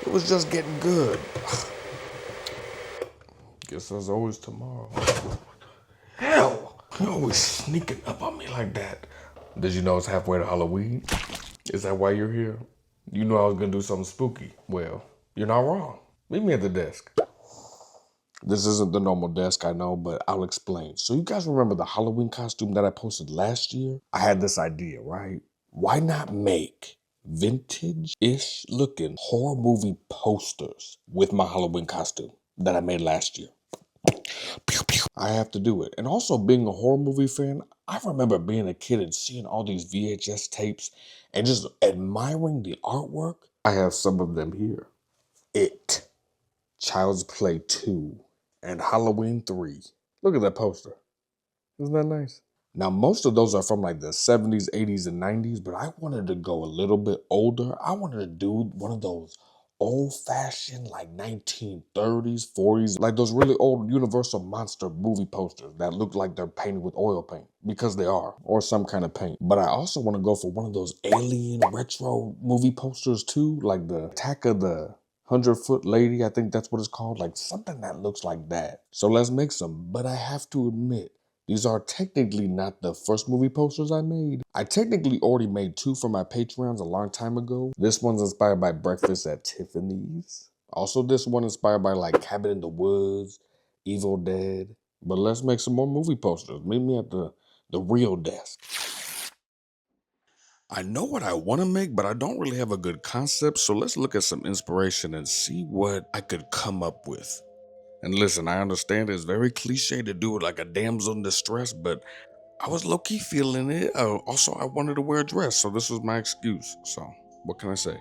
It was just getting good. Guess there's always tomorrow. Hell, you always sneaking up on me like that. Did you know it's halfway to Halloween? Is that why you're here? You knew I was gonna do something spooky. Well, you're not wrong. Meet me at the desk. This isn't the normal desk, I know, but I'll explain. So you guys remember the Halloween costume that I posted last year? I had this idea, right? Why not make vintage-ish looking horror movie posters with my Halloween costume that I made last year? I have to do it. And also being a horror movie fan, I remember being a kid and seeing all these VHS tapes and just admiring the artwork. I have some of them here. It, Child's Play 2, and Halloween 3. Look at that poster. Isn't that nice? Now, most of those are from like the 70s, 80s, and 90s, but I wanted to go a little bit older. I wanted to do one of those old-fashioned like 1930s, 40s, like those really old Universal Monster movie posters that look like they're painted with oil paint, because they are, or some kind of paint. But I also want to go for one of those alien retro movie posters too, like the Attack of the 100-Foot Lady, I think that's what it's called, like something that looks like that. So let's make some, but I have to admit, these are technically not the first movie posters I made. I technically already made 2 for my Patreons a long time ago. This one's inspired by Breakfast at Tiffany's. Also, this one inspired by like Cabin in the Woods, Evil Dead. But let's make some more movie posters. Meet me at the real desk. I know what I want to make, but I don't really have a good concept, so let's look at some inspiration and see what I could come up with. And listen, I understand it's very cliche to do it like a damsel in distress, but I was low-key feeling it. Also, I wanted to wear a dress, so this was my excuse. So, what can I say?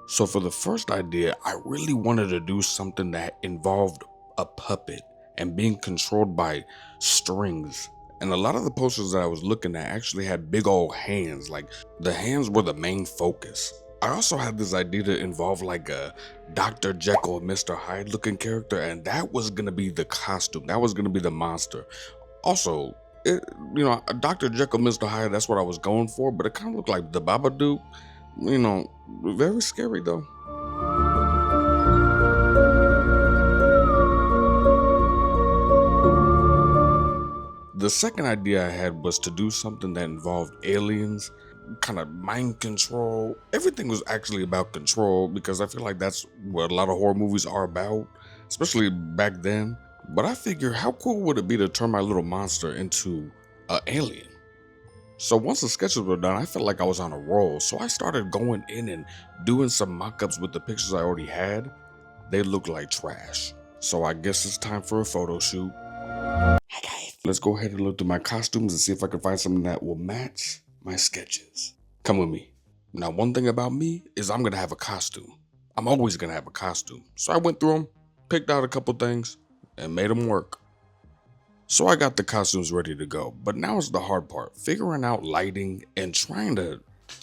So for the first idea, I really wanted to do something that involved a puppet and being controlled by strings. And a lot of the posters that I was looking at actually had big old hands, like the hands were the main focus. I also had this idea to involve like a Dr. Jekyll and Mr. Hyde looking character, and that was gonna be the costume. That was gonna be the monster. Also, Dr. Jekyll, Mr. Hyde, that's what I was going for, but it kind of looked like the Babadook. Very scary though. The second idea I had was to do something that involved aliens, kind of mind control. Everything was actually about control because I feel like that's what a lot of horror movies are about, especially back then. But I figure, how cool would it be to turn my little monster into an alien? So once the sketches were done, I felt like I was on a roll. So I started going in and doing some mock-ups with the pictures I already had. They looked like trash. So I guess it's time for a photo shoot. Hi guys. Let's go ahead and look through my costumes and see if I can find something that will match my sketches. Come with me. Now, one thing about me is I'm gonna have a costume. I'm always gonna have a costume. So I went through them, picked out a couple things, and made them work. So I got the costumes ready to go, but now is the hard part, figuring out lighting and trying to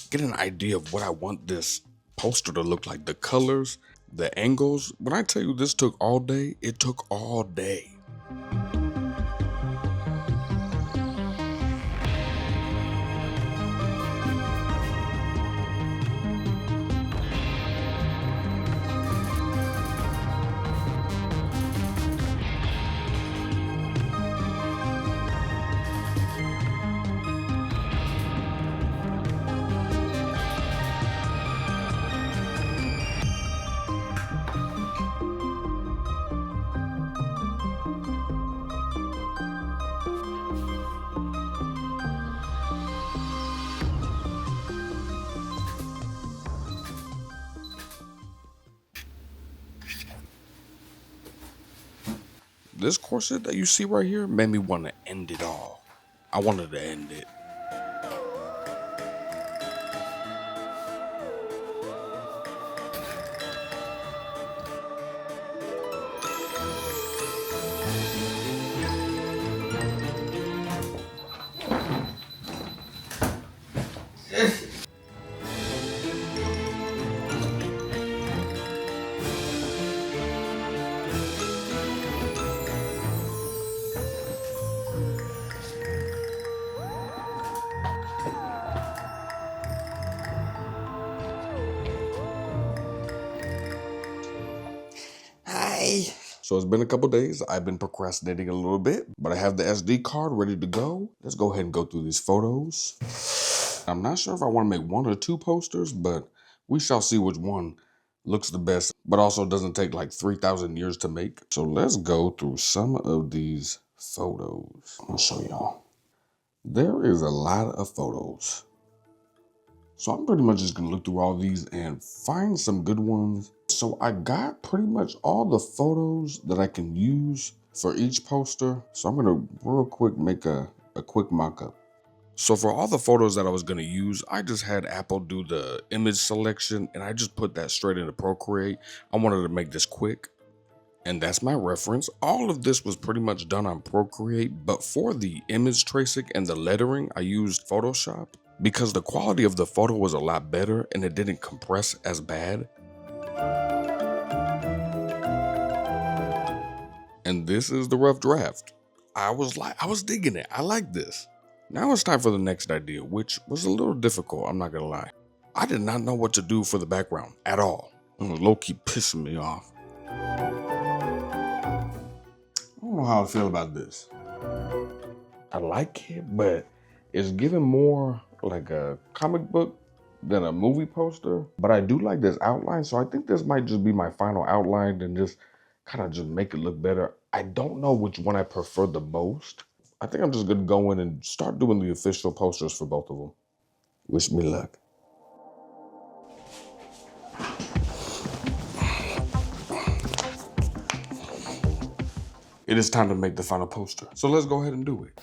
get an idea of what I want this poster to look like. The colors, the angles. When I tell you this took all day, it took all day. This corset that you see right here made me want to end it all. I wanted to end it. So it's been a couple days. I've been procrastinating a little bit, but I have the SD card ready to go. Let's go ahead and go through these photos. I'm not sure if I want to make 1 or 2 posters, but we shall see which one looks the best, but also doesn't take like 3,000 years to make. So let's go through some of these photos. I'll show y'all. There is a lot of photos. So I'm pretty much just gonna look through all these and find some good ones. So I got pretty much all the photos that I can use for each poster. So I'm gonna real quick make a quick mock-up. So for all the photos that I was gonna use, I just had Apple do the image selection and I just put that straight into Procreate. I wanted to make this quick. And that's my reference. All of this was pretty much done on Procreate, but for the image tracing and the lettering, I used Photoshop because the quality of the photo was a lot better and it didn't compress as bad. And this is the rough draft. I was digging it. I like this. Now it's time for the next idea, which was a little difficult, I'm not gonna lie. I did not know what to do for the background at all. It was low-key pissing me off. I don't know how I feel about this. I like it, but it's giving more like a comic book than a movie poster. But I do like this outline, so I think this might just be my final outline and just kind of just make it look better. I don't know which one I prefer the most. I think I'm just gonna go in and start doing the official posters for both of them. Wish me luck. It is time to make the final poster. So let's go ahead and do it.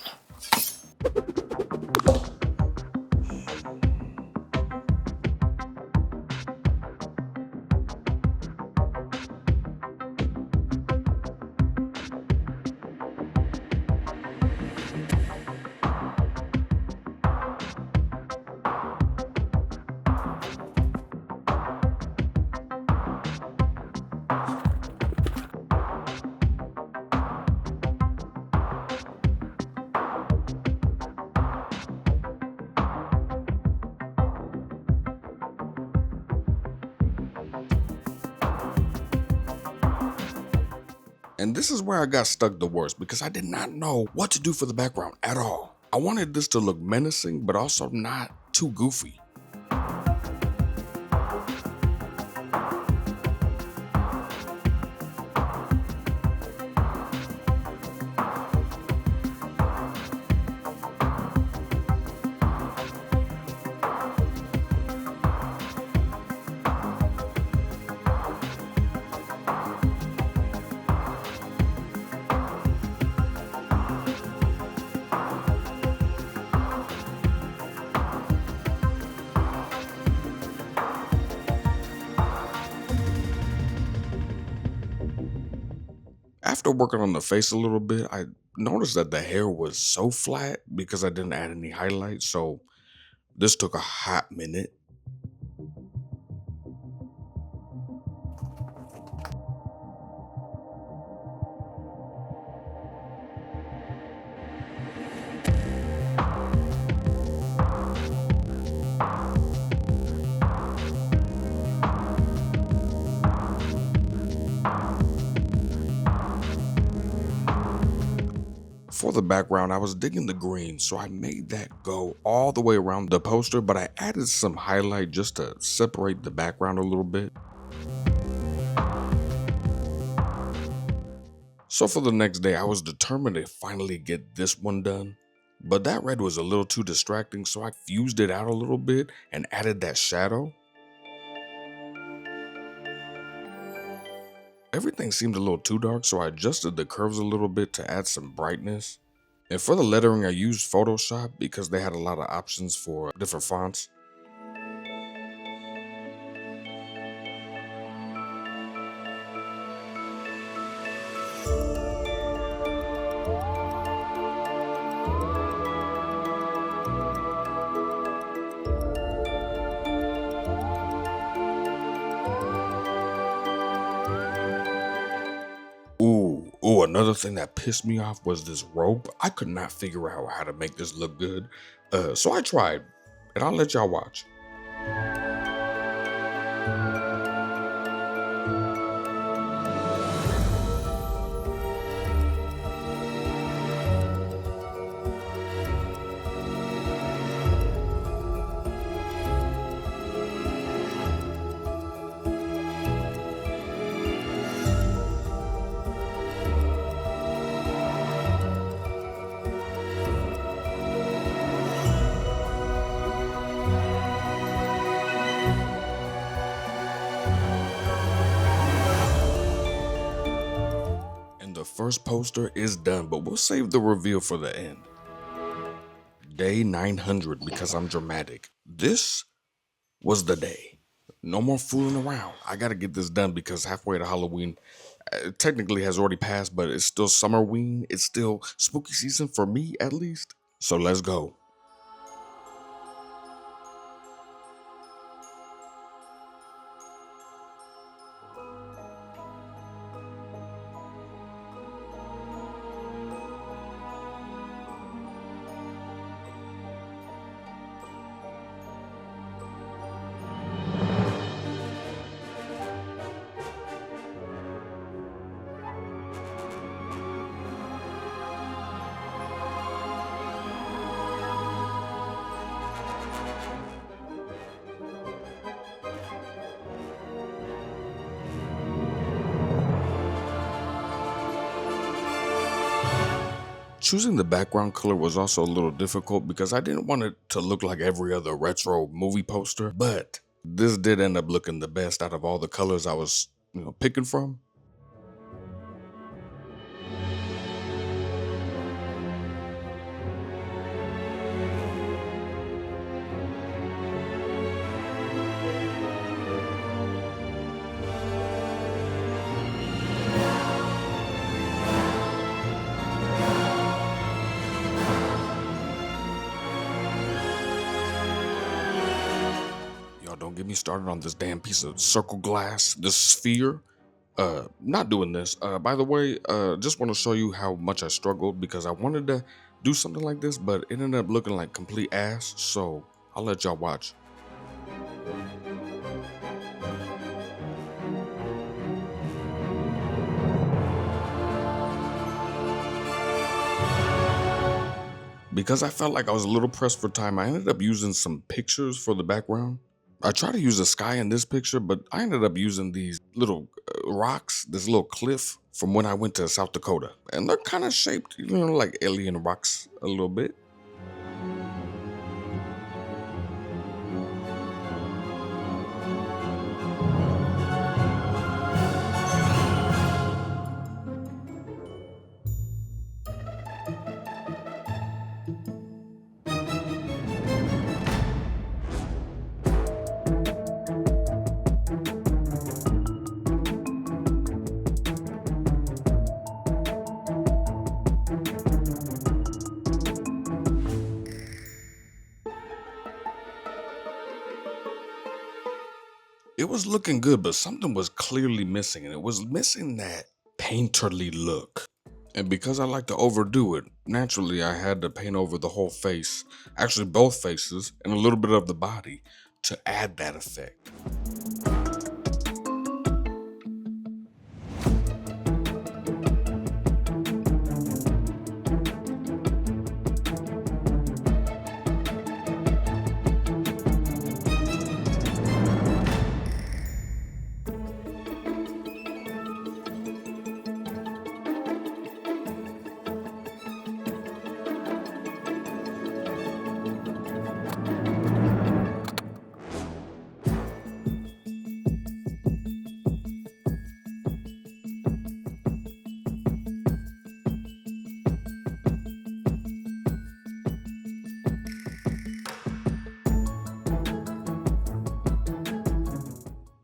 And this is where I got stuck the worst because I did not know what to do for the background at all. I wanted this to look menacing, but also not too goofy. After working on the face a little bit, I noticed that the hair was so flat because I didn't add any highlights, so this took a hot minute. For the background, I was digging the green, so I made that go all the way around the poster, but I added some highlight just to separate the background a little bit. So for the next day, I was determined to finally get this one done, but that red was a little too distracting, so I fused it out a little bit and added that shadow. Everything seemed a little too dark, so I adjusted the curves a little bit to add some brightness. And for the lettering, I used Photoshop because they had a lot of options for different fonts. Ooh, another thing that pissed me off was this rope. I could not figure out how to make this look good. So I tried, and I'll let y'all watch. first poster is done, but we'll save the reveal for the end. Day 900 because I'm dramatic. This was the day. No more fooling around. I gotta get this done because halfway to Halloween technically has already passed, but it's still Summerween. It's still spooky season for me at least. So let's go. Choosing the background color was also a little difficult because I didn't want it to look like every other retro movie poster, but this did end up looking the best out of all the colors I was, picking from. Don't get me started on this damn piece of circle glass, this sphere. Not doing this. By the way, just want to show you how much I struggled because I wanted to do something like this, but it ended up looking like complete ass. So I'll let y'all watch. Because I felt like I was a little pressed for time, I ended up using some pictures for the background. I tried to use the sky in this picture, but I ended up using these little rocks, this little cliff from when I went to South Dakota. And they're kind of shaped, like alien rocks a little bit. It was looking good, but something was clearly missing, and it was missing that painterly look. And because I like to overdo it, naturally I had to paint over the whole face, actually both faces, and a little bit of the body to add that effect.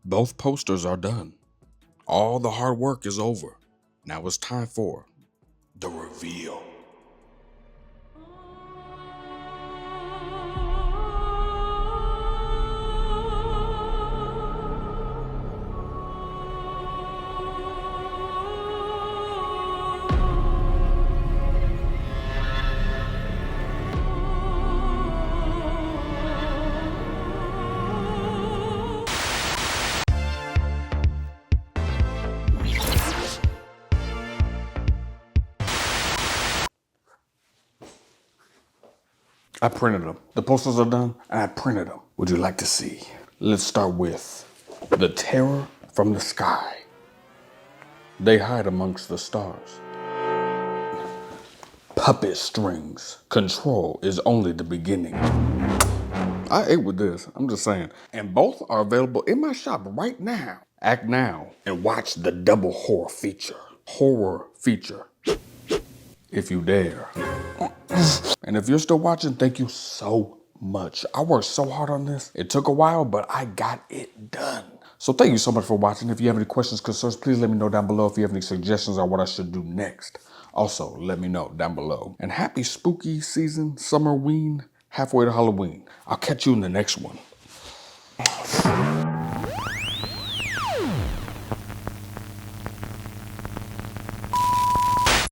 Both posters are done. All the hard work is over. Now it's time for the reveal. I printed them. The posters are done, and I printed them. Would you like to see? Let's start with the terror from the sky. They hide amongst the stars. Puppet strings. Control is only the beginning. I ate with this, I'm just saying. And both are available in my shop right now. Act now and watch the double horror feature. Horror feature. If you dare. And if you're still watching, thank you so much. I worked so hard on this. It took a while, but I got it done. So thank you so much for watching. If you have any questions, concerns, please let me know down below. If you have any suggestions on what I should do next, also let me know down below. And happy spooky season, Summerween, halfway to Halloween. I'll catch you in the next one.